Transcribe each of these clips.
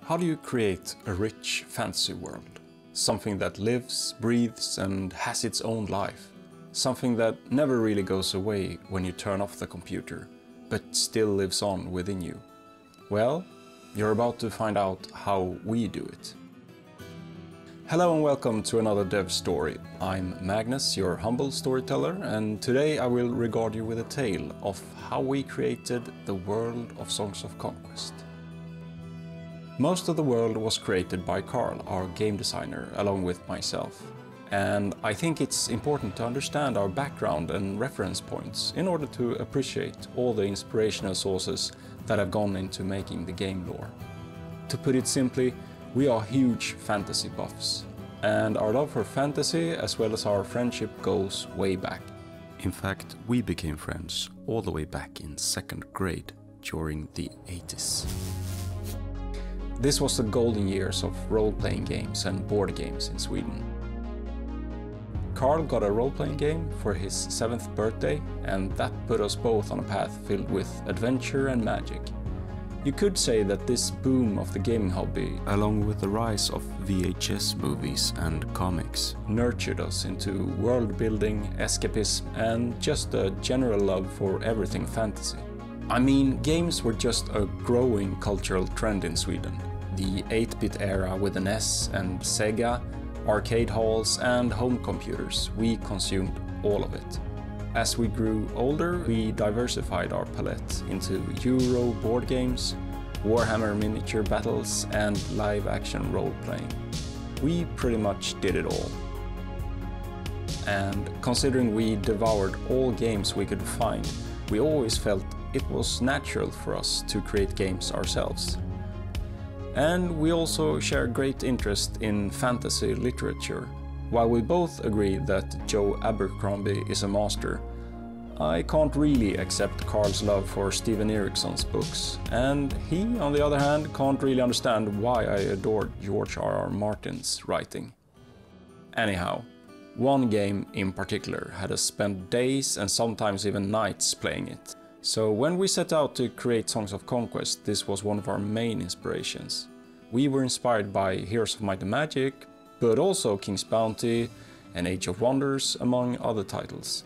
How do you create a rich fantasy world? Something that lives, breathes and has its own life. Something that never really goes away when you turn off the computer, but still lives on within you. Well, you're about to find out how we do it. Hello and welcome to another dev story. I'm Magnus, your humble storyteller, and today I will regard you with a tale of how we created the world of Songs of Conquest. Most of the world was created by Carl, our game designer, along with myself. And I think it's important to understand our background and reference points in order to appreciate all the inspirational sources that have gone into making the game lore. To put it simply, we are huge fantasy buffs, and our love for fantasy as well as our friendship goes way back. In fact, we became friends all the way back in 2nd grade during the 80s. This was the golden years of role-playing games and board games in Sweden. Carl got a role-playing game for his 7th birthday, and that put us both on a path filled with adventure and magic. You could say that this boom of the gaming hobby, along with the rise of VHS movies and comics, nurtured us into world-building, escapism and just a general love for everything fantasy. I mean, games were just a growing cultural trend in Sweden. The 8-bit era with the NES and Sega, arcade halls and home computers, we consumed all of it. As we grew older, we diversified our palette into Euro board games, Warhammer miniature battles and live-action role-playing. We pretty much did it all. And considering we devoured all games we could find, we always felt it was natural for us to create games ourselves. And we also share great interest in fantasy literature. While we both agree that Joe Abercrombie is a master, I can't really accept Carl's love for Stephen Erikson's books, and he, on the other hand, can't really understand why I adored George R.R. Martin's writing. Anyhow, one game in particular had us spend days and sometimes even nights playing it. So when we set out to create Songs of Conquest, this was one of our main inspirations. We were inspired by Heroes of Might and Magic, but also King's Bounty and Age of Wonders, among other titles.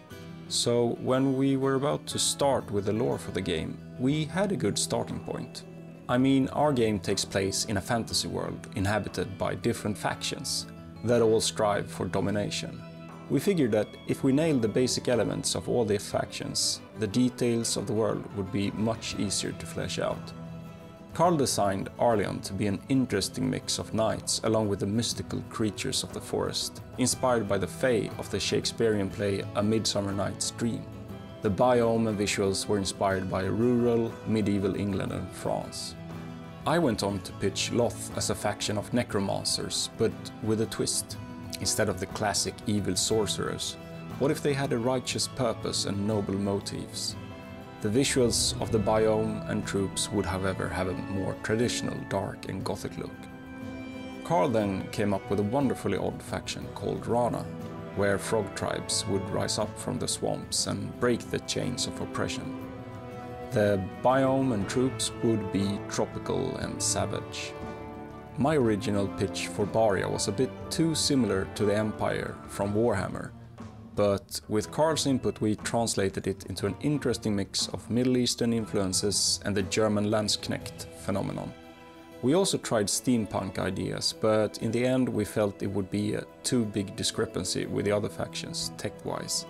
So when we were about to start with the lore for the game, we had a good starting point. I mean, our game takes place in a fantasy world inhabited by different factions that all strive for domination. We figured that if we nailed the basic elements of all the factions, the details of the world would be much easier to flesh out. Carl designed Arleon to be an interesting mix of knights along with the mystical creatures of the forest, inspired by the fae of the Shakespearean play A Midsummer Night's Dream. The biome and visuals were inspired by rural, medieval England and France. I went on to pitch Loth as a faction of necromancers, but with a twist. Instead of the classic evil sorcerers, what if they had a righteous purpose and noble motives? The visuals of the biome and troops would however have a more traditional, dark and gothic look. Carl then came up with a wonderfully odd faction called Rana, where frog tribes would rise up from the swamps and break the chains of oppression. The biome and troops would be tropical and savage. My original pitch for Baria was a bit too similar to the Empire from Warhammer, but with Carl's input we translated it into an interesting mix of Middle Eastern influences and the German Landsknecht phenomenon. We also tried steampunk ideas, but in the end we felt it would be a too big discrepancy with the other factions tech-wise.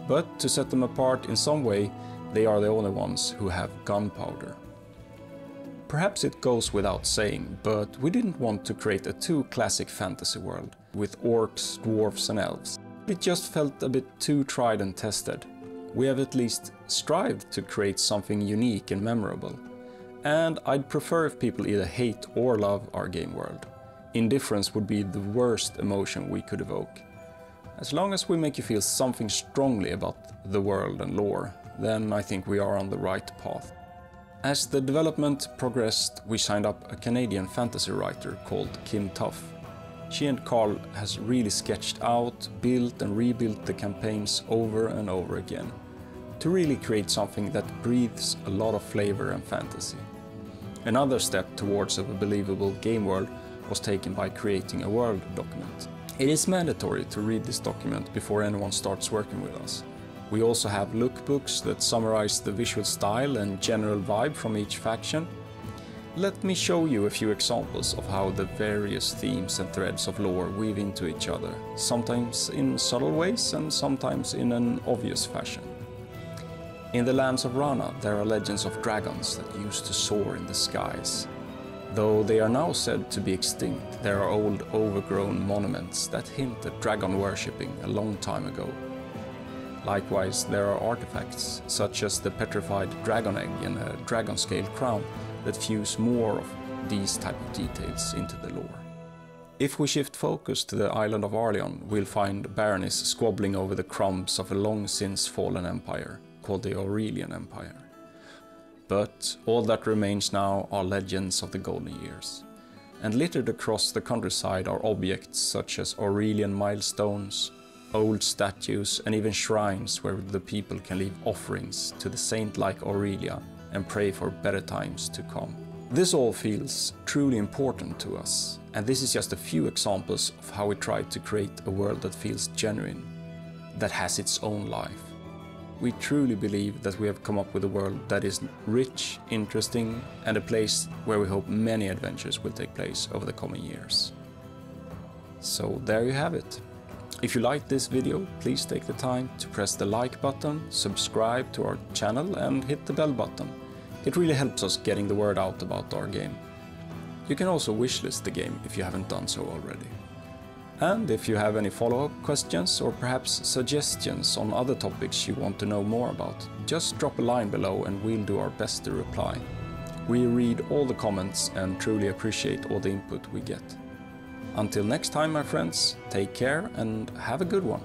But to set them apart in some way, they are the only ones who have gunpowder. Perhaps it goes without saying, but we didn't want to create a too classic fantasy world with orcs, dwarves and elves. It just felt a bit too tried and tested. We have at least strived to create something unique and memorable. And I'd prefer if people either hate or love our game world. Indifference would be the worst emotion we could evoke. As long as we make you feel something strongly about the world and lore, then I think we are on the right path. As the development progressed, we signed up a Canadian fantasy writer called Kim Tuff. She and Carl has really sketched out, built and rebuilt the campaigns over and over again, to really create something that breathes a lot of flavor and fantasy. Another step towards a believable game world was taken by creating a world document. It is mandatory to read this document before anyone starts working with us. We also have lookbooks that summarize the visual style and general vibe from each faction. Let me show you a few examples of how the various themes and threads of lore weave into each other, sometimes in subtle ways and sometimes in an obvious fashion. In the lands of Rana there are legends of dragons that used to soar in the skies. Though they are now said to be extinct, there are old overgrown monuments that hint at dragon worshipping a long time ago. Likewise, there are artifacts, such as the petrified dragon egg and a dragon scale crown, that fuse more of these type of details into the lore. If we shift focus to the island of Arleon, we'll find baronies squabbling over the crumbs of a long since fallen empire, called the Aurelian Empire. But all that remains now are legends of the golden years. And littered across the countryside are objects such as Aurelian milestones, old statues and even shrines where the people can leave offerings to the saint like Aurelia and pray for better times to come. This all feels truly important to us, and this is just a few examples of how we try to create a world that feels genuine, that has its own life. We truly believe that we have come up with a world that is rich, interesting, and a place where we hope many adventures will take place over the coming years. So there you have it. If you liked this video, please take the time to press the like button, subscribe to our channel and hit the bell button. It really helps us getting the word out about our game. You can also wishlist the game if you haven't done so already. And if you have any follow-up questions or perhaps suggestions on other topics you want to know more about, just drop a line below and we'll do our best to reply. We read all the comments and truly appreciate all the input we get. Until next time, my friends, take care and have a good one.